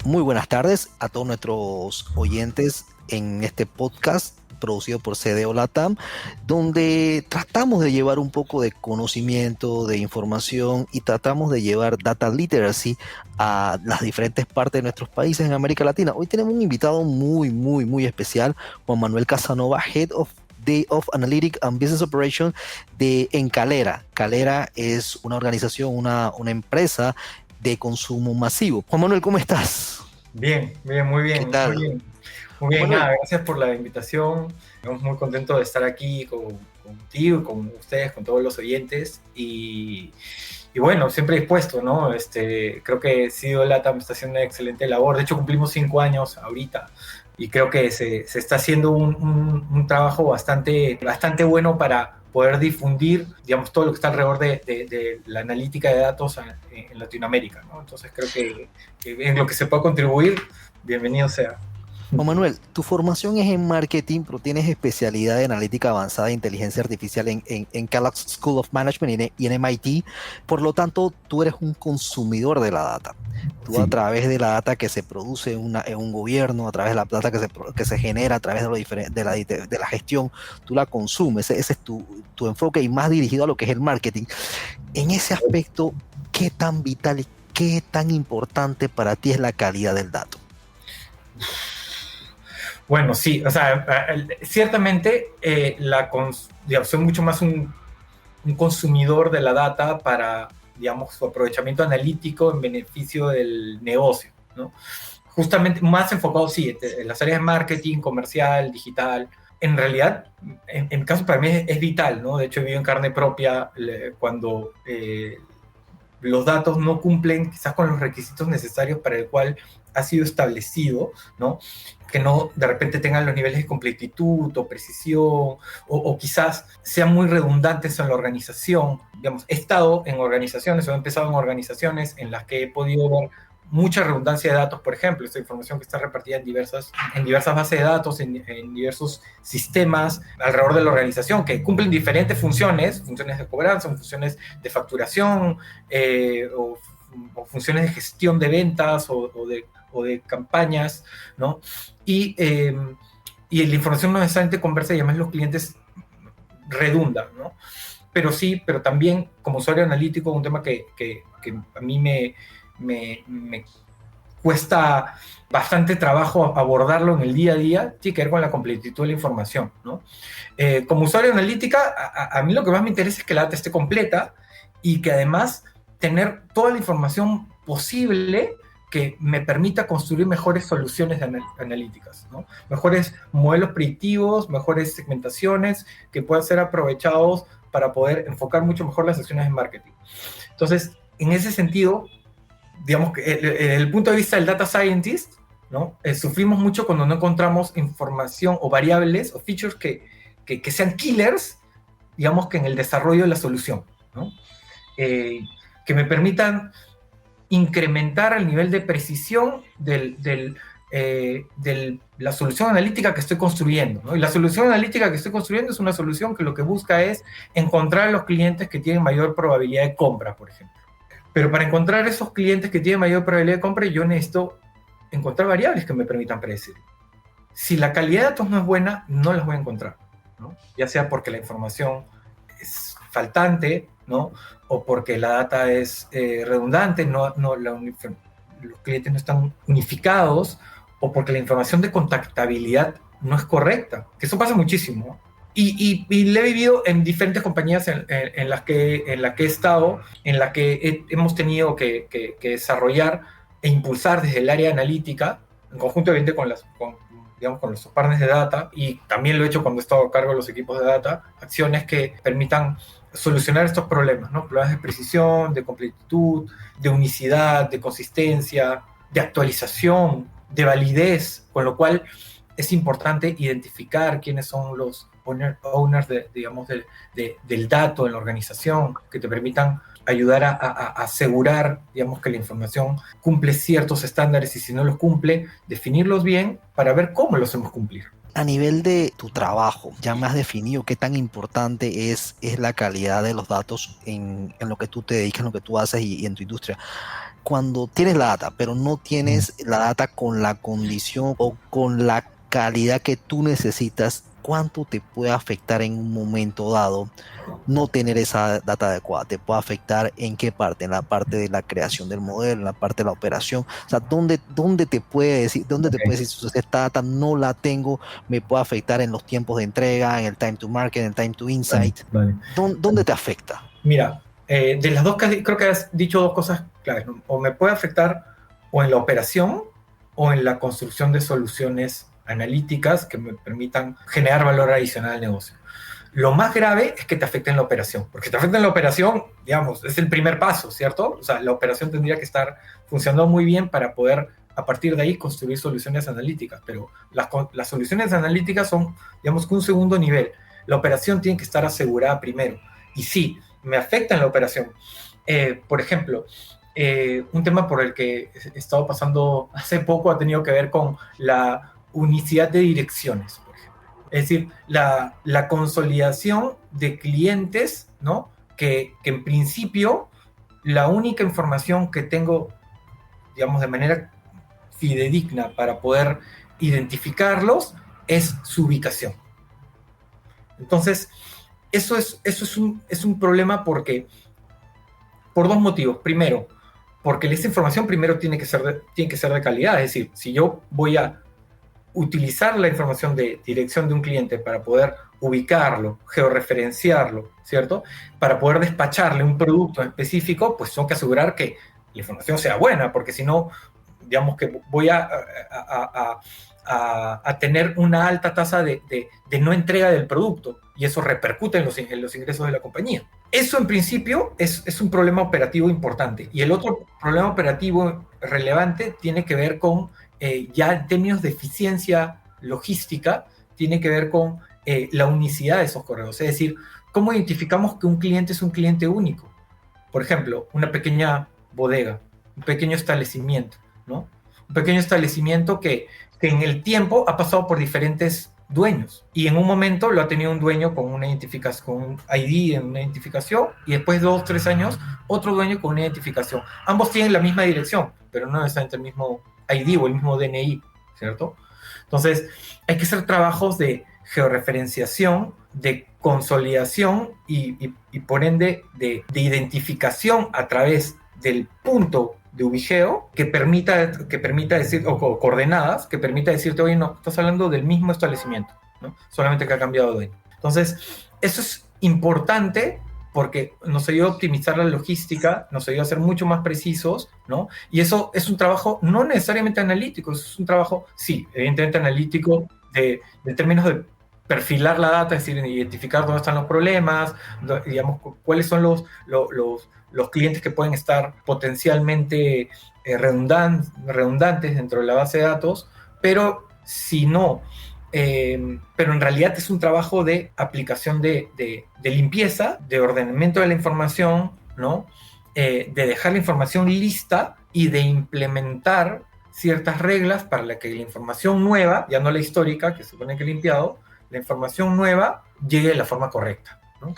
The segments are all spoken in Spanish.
Muy buenas tardes a todos nuestros oyentes en este podcast producido por CDO Latam, donde tratamos de llevar un poco de conocimiento, de información y tratamos de llevar data literacy a las diferentes partes de nuestros países en América Latina. Hoy tenemos un invitado muy especial, Juan Manuel Casanova, Head of Analytics and Business Operations de Encalera. Calera es una organización, una empresa de consumo masivo. Juan Manuel, ¿cómo estás? Bien, bien, muy ¿Qué bien, muy tal? bien. Muy Juan bien, Manuel, nada, gracias por la invitación. Estamos muy contentos de estar aquí contigo, con ustedes, con todos los oyentes. Y bueno, siempre dispuesto, ¿no? Creo que CDO Latam está haciendo una excelente labor. De hecho, cumplimos 5 años ahorita. Y creo que se está haciendo un trabajo bastante bueno para poder difundir, digamos, todo lo que está alrededor de la analítica de datos en Latinoamérica, ¿no? Entonces creo que en lo que se pueda contribuir, bienvenido sea. Juan Manuel, tu formación es en marketing, pero tienes especialidad en analítica avanzada de inteligencia artificial en Kellogg's School of Management y en MIT. Por lo tanto, tú eres un consumidor de la data. Tú a Sí. través de la data que se produce en un gobierno, a través de la data que se genera, a través de la gestión, tú la consumes. Ese es tu enfoque y más dirigido a lo que es el marketing. En ese aspecto, ¿qué tan vital y qué tan importante para ti es la calidad del dato? Bueno, sí, o sea, ciertamente digamos, soy mucho más un consumidor de la data para, digamos, su aprovechamiento analítico en beneficio del negocio, ¿no? Justamente más enfocado, sí, en las áreas de marketing, comercial, digital. En realidad, en mi caso, para mí es vital, ¿no? De hecho, he vivido en carne propia cuando los datos no cumplen quizás con los requisitos necesarios para el cual ha sido establecido, ¿no? Que no de repente tengan los niveles de completitud o precisión, o quizás sean muy redundantes en la organización. Digamos, he estado en organizaciones o he empezado en organizaciones en las que he podido ver mucha redundancia de datos, por ejemplo, esta información que está repartida en diversas bases de datos, en diversos sistemas alrededor de la organización, que cumplen diferentes funciones de cobranza, funciones de facturación, o funciones de gestión de ventas o de campañas, ¿no? Y la información no necesariamente conversa y además los clientes redundan, ¿no? Pero sí, pero también como usuario analítico, un tema que a mí me cuesta bastante trabajo abordarlo en el día a día, tiene que ver con la completitud de la información, ¿no? Como usuario analítica, a mí lo que más me interesa es que la data esté completa y que además tener toda la información posible que me permita construir mejores soluciones analíticas, ¿no? Mejores modelos predictivos, mejores segmentaciones que puedan ser aprovechados para poder enfocar mucho mejor las acciones de marketing. Entonces, en ese sentido, digamos que desde el punto de vista del data scientist, ¿no? Sufrimos mucho cuando no encontramos información o variables o features que sean killers, digamos que en el desarrollo de la solución, ¿no? Que me permitan incrementar el nivel de precisión de la solución analítica que estoy construyendo, ¿no? Y la solución analítica que estoy construyendo es una solución que lo que busca es encontrar a los clientes que tienen mayor probabilidad de compra, por ejemplo. Pero para encontrar esos clientes que tienen mayor probabilidad de compra, yo necesito encontrar variables que me permitan predecir. Si la calidad de datos no es buena, no las voy a encontrar, ¿no? Ya sea porque la información es faltante, ¿no? O porque la data es redundante, los clientes no están unificados, o porque la información de contactabilidad no es correcta, que eso pasa muchísimo, ¿no? Y le he vivido en diferentes compañías en las que he estado, en las que hemos tenido que desarrollar e impulsar desde el área analítica, en conjunto evidente digamos, con los partners de data, y también lo he hecho cuando he estado a cargo de los equipos de data, acciones que permitan solucionar estos problemas, ¿no? Problemas de precisión, de completitud, de unicidad, de consistencia, de actualización, de validez, con lo cual es importante identificar quiénes son los owners del dato en la organización, que te permitan ayudar a asegurar, digamos, que la información cumple ciertos estándares y si no los cumple, definirlos bien para ver cómo los hacemos cumplir. A nivel de tu trabajo, ya me has definido qué tan importante es la calidad de los datos en lo que tú te dedicas, en lo que tú haces y en tu industria. cuando tienes la data, pero no tienes la data con la condición o con la calidad que tú necesitas, ¿cuánto te puede afectar en un momento dado no tener esa data adecuada? ¿Te puede afectar en qué parte? En la parte de la creación del modelo, en la parte de la operación. O sea, ¿dónde te puede decir, dónde te Ok, puede decir, si esta data no la tengo, me puede afectar en los tiempos de entrega, en el time to market, en el time to vale, insight? vale. ¿Dónde te afecta? Mira, de las dos, creo que has dicho dos cosas claves, ¿no? O me puede afectar o en la operación o en la construcción de soluciones analíticas que me permitan generar valor adicional al negocio. Lo más grave es que te afecte en la operación, porque te afecta en la operación, digamos, es el primer paso, ¿cierto? O sea, la operación tendría que estar funcionando muy bien para poder, a partir de ahí, construir soluciones analíticas, pero las soluciones analíticas son, digamos, que un segundo nivel. La operación tiene que estar asegurada primero. Y sí, me afecta en la operación. Por ejemplo, un tema por el que he estado pasando hace poco ha tenido que ver con la unicidad de direcciones, por ejemplo. Es decir, la consolidación de clientes, ¿no? Que en principio la única información que tengo, digamos, de manera fidedigna para poder identificarlos es su ubicación. Entonces, eso es un problema porque, por dos motivos. Primero, porque esa información primero tiene que ser de calidad. Es decir, si yo voy a utilizar la información de dirección de un cliente para poder ubicarlo, georreferenciarlo, ¿cierto? Para poder despacharle un producto específico, pues tengo que asegurar que la información sea buena, porque si no, digamos que voy a tener una alta tasa de no entrega del producto y eso repercute en los ingresos de la compañía. Eso en principio es un problema operativo importante. Y el otro problema operativo relevante tiene que ver con, ya en términos de eficiencia logística, tiene que ver con la unicidad de esos correos. Es decir, ¿cómo identificamos que un cliente es un cliente único? Por ejemplo, una pequeña bodega, un pequeño establecimiento, ¿no? Un pequeño establecimiento que en el tiempo ha pasado por diferentes dueños y en un momento lo ha tenido un dueño con una identificación, con un ID en una identificación y después de 2 o 3 años otro dueño con una identificación. Ambos tienen la misma dirección, pero no necesariamente el mismo ID o el mismo DNI, ¿cierto? Entonces hay que hacer trabajos de georreferenciación, de consolidación y por ende de identificación a través del punto de ubigeo que permita decir, o coordenadas, que permita decirte, oye, no, estás hablando del mismo establecimiento, ¿no? Solamente que ha cambiado de dueño. Entonces, eso es importante porque nos ayuda a optimizar la logística, nos ayuda a ser mucho más precisos, ¿no? Y eso es un trabajo no necesariamente analítico, es un trabajo, sí, evidentemente analítico, de términos de perfilar la data, es decir, identificar dónde están los problemas, digamos, cuáles son los clientes que pueden estar potencialmente redundantes dentro de la base de datos, pero si no, pero en realidad es un trabajo de aplicación de limpieza, de ordenamiento de la información, ¿no? De dejar la información lista y de implementar ciertas reglas para que la información nueva, ya no la histórica, que se supone que he limpiado, la información nueva llegue de la forma correcta, ¿no?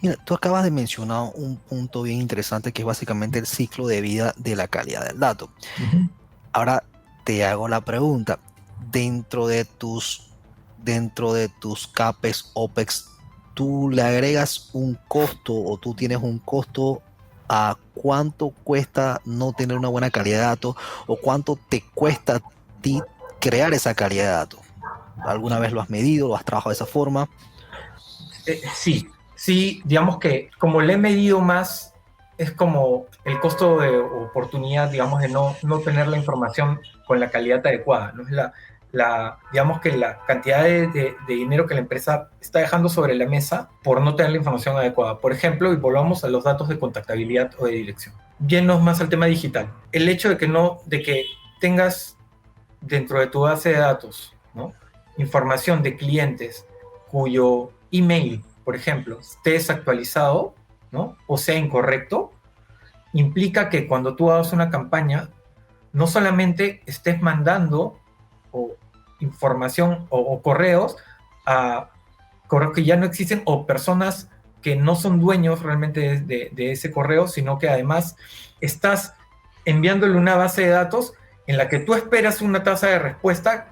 Mira, tú acabas de mencionar un punto bien interesante que es básicamente el ciclo de vida de la calidad del dato. Uh-huh. Ahora te hago la pregunta, dentro de tus CAPEX, OPEX, ¿tú le agregas un costo o tú tienes un costo a cuánto cuesta no tener una buena calidad de datos o cuánto te cuesta a ti crear esa calidad de datos? ¿Alguna vez lo has medido, lo has trabajado de esa forma? Sí, digamos que como le he medido más, es como el costo de oportunidad, digamos, de no tener la información con la calidad adecuada, ¿no? Es digamos que la cantidad de dinero que la empresa está dejando sobre la mesa por no tener la información adecuada. Por ejemplo, y volvamos a los datos de contactabilidad o de dirección. Yéndonos más al tema digital. El hecho de que tengas dentro de tu base de datos, ¿no?, información de clientes cuyo email, por ejemplo, esté desactualizado, ¿no?, o sea incorrecto, implica que cuando tú hagas una campaña, no solamente estés mandando información o correos a correos que ya no existen o personas que no son dueños realmente de ese correo, sino que además estás enviándole una base de datos en la que tú esperas una tasa de respuesta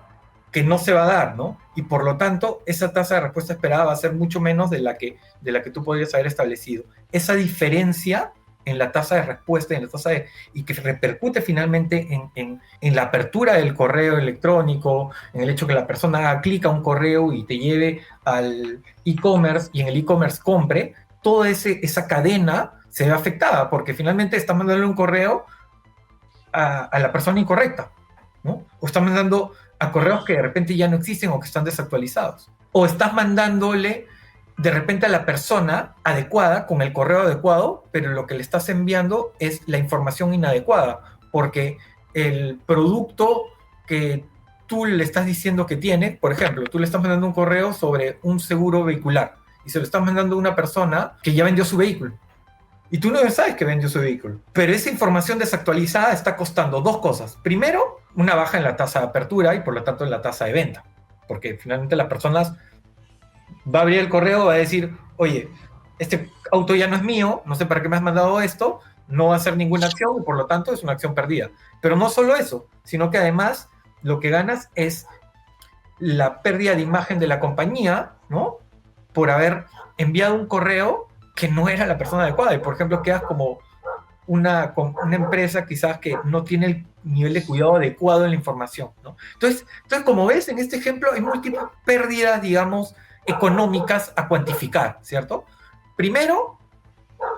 que no se va a dar, ¿no? Y por lo tanto, esa tasa de respuesta esperada va a ser mucho menos de la que tú podrías haber establecido. Esa diferencia en la tasa de respuesta y que repercute finalmente en la apertura del correo electrónico, en el hecho que la persona haga clic a un correo y te lleve al e-commerce y en el e-commerce compre, toda esa cadena se ve afectada porque finalmente estás mandándole un correo a la persona incorrecta, ¿no? O estás mandando a correos que de repente ya no existen o que están desactualizados. O estás mandándole de repente a la persona adecuada con el correo adecuado, pero lo que le estás enviando es la información inadecuada, porque el producto que tú le estás diciendo que tiene, por ejemplo, tú le estás mandando un correo sobre un seguro vehicular y se lo estás mandando a una persona que ya vendió su vehículo. Y tú no sabes que vendió su vehículo. Pero esa información desactualizada está costando dos cosas. Primero, una baja en la tasa de apertura y por lo tanto en la tasa de venta. Porque finalmente las personas va a abrir el correo, va a decir, oye, este auto ya no es mío, no sé para qué me has mandado esto, no va a hacer ninguna acción y por lo tanto es una acción perdida. Pero no solo eso, sino que además lo que ganas es la pérdida de imagen de la compañía, ¿no? Por haber enviado un correo que no era la persona adecuada. Y por ejemplo, quedas como una empresa quizás que no tiene el nivel de cuidado adecuado en la información, ¿no? Entonces, como ves, en este ejemplo hay múltiples pérdidas, digamos, económicas a cuantificar, ¿cierto? Primero,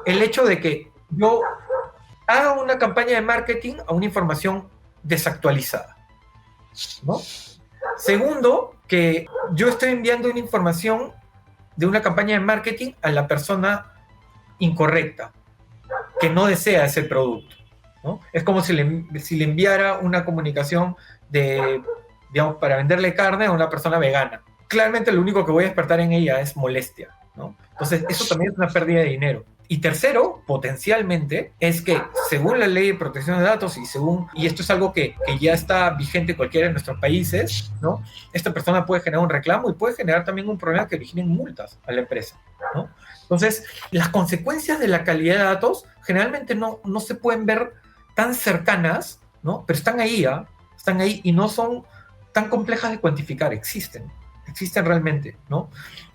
el hecho de que yo haga una campaña de marketing a una información desactualizada, ¿no? Segundo, que yo estoy enviando una información de una campaña de marketing a la persona incorrecta, que no desea ese producto, ¿no? Es como si le enviara una comunicación digamos, para venderle carne a una persona vegana. Claramente lo único que voy a despertar en ella es molestia, ¿no? Entonces, eso también es una pérdida de dinero. Y tercero, potencialmente, es que según la ley de protección de datos y esto es algo que ya está vigente en cualquiera de nuestros países, ¿no? Esta persona puede generar un reclamo y puede generar también un problema que originen multas a la empresa, ¿no? Entonces, las consecuencias de la calidad de datos generalmente no se pueden ver tan cercanas, ¿no? Pero están ahí, ¿eh? Están ahí y no son tan complejas de cuantificar, existen realmente, ¿no?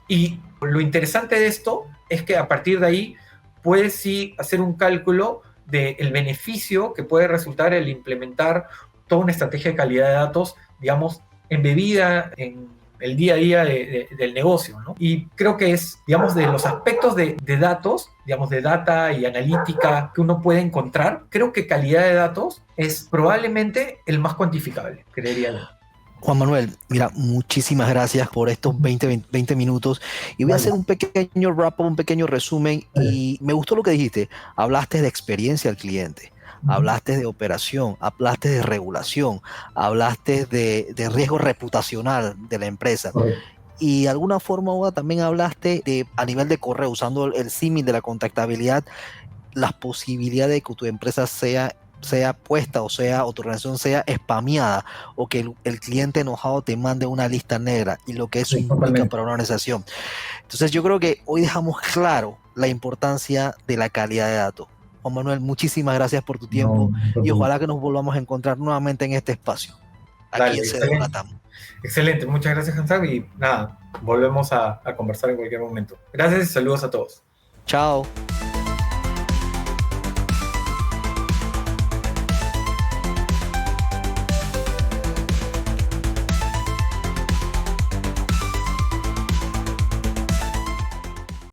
Y lo interesante de esto es que a partir de ahí puedes sí hacer un cálculo del beneficio que puede resultar el implementar toda una estrategia de calidad de datos, digamos, embebida en el día a día del negocio, ¿no? Y creo que es, digamos, de los aspectos de datos, digamos, de data y analítica que uno puede encontrar, creo que calidad de datos es probablemente el más cuantificable, creería yo. Juan Manuel, mira, muchísimas gracias por estos 20 minutos y voy a hacer un pequeño wrap-up, un pequeño resumen y me gustó lo que dijiste. Hablaste de experiencia al cliente, hablaste de operación, hablaste de regulación, hablaste de riesgo reputacional de la empresa. Y de alguna forma u otra también hablaste a nivel de correo, usando el símil de la contactabilidad, las posibilidades de que tu empresa sea puesta o tu organización sea spameada o que el cliente enojado te mande una lista negra y lo que eso implica para una organización. Entonces yo creo que hoy dejamos claro la importancia de la calidad de datos. Juan Manuel, muchísimas gracias por tu tiempo y ojalá que nos volvamos a encontrar nuevamente en este espacio. Aquí en CDO Latam. Excelente, muchas gracias, Hansab, y nada, volvemos a conversar en cualquier momento. Gracias y saludos a todos. Chao.